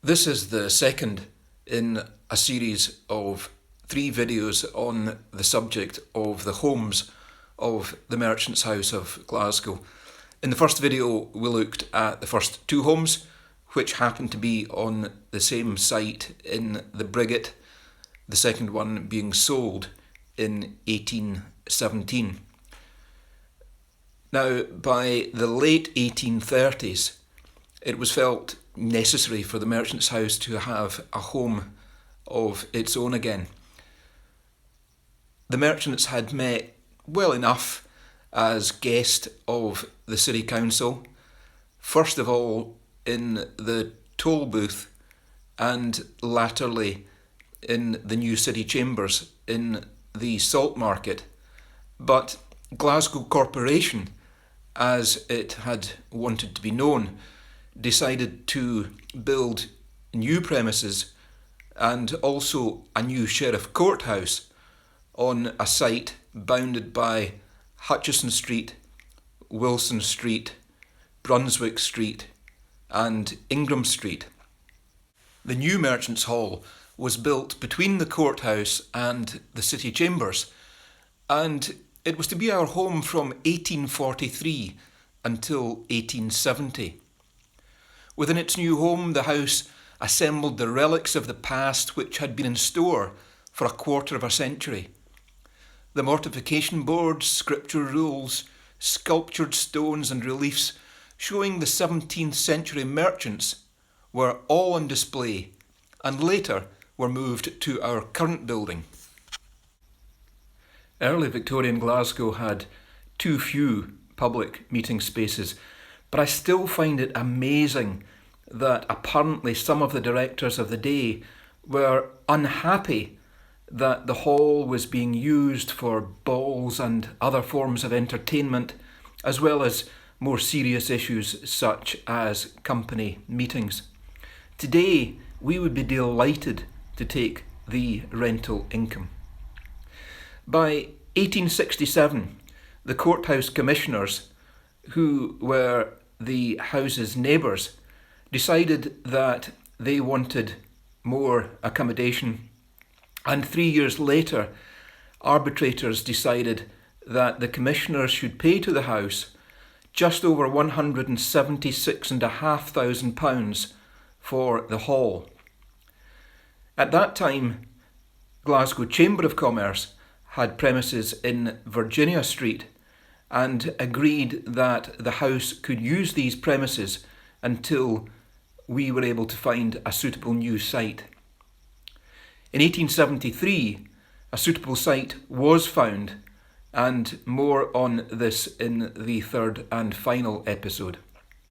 This is the second in a series of 3 videos on the subject of the homes of the Merchants House of Glasgow. In the first video we looked at the first 2 homes, which happened to be on the same site in the Briggate, the second one being sold in 1817. Now, by the late 1830s, it was felt necessary for the Merchants House to have a home of its own again. The Merchants had met well enough as guest of the City Council, first of all in the toll booth and latterly in the new city chambers in the Salt Market, but Glasgow Corporation, as it had wanted to be known, decided to build new premises and also a new Sheriff Courthouse on a site bounded by Hutchison Street, Wilson Street, Brunswick Street and Ingram Street. The new Merchants Hall was built between the courthouse and the city chambers, and it was to be our home from 1843 until 1870. Within its new home, the house assembled the relics of the past which had been in store for a quarter of a century. The mortification boards, scripture rules, sculptured stones and reliefs showing the 17th century merchants were all on display and later were moved to our current building. Early Victorian Glasgow had too few public meeting spaces, but I still find it amazing that apparently some of the directors of the day were unhappy that the hall was being used for balls and other forms of entertainment, as well as more serious issues such as company meetings. Today, we would be delighted to take the rental income. By 1867, the courthouse commissioners, who were the house's neighbours, decided that they wanted more accommodation, and 3 years later arbitrators decided that the commissioners should pay to the house just over £176,500 for the hall. At that time, Glasgow Chamber of Commerce had premises in Virginia Street and agreed that the house could use these premises until we were able to find a suitable new site. In 1873, a suitable site was found, and more on this in the third and final episode.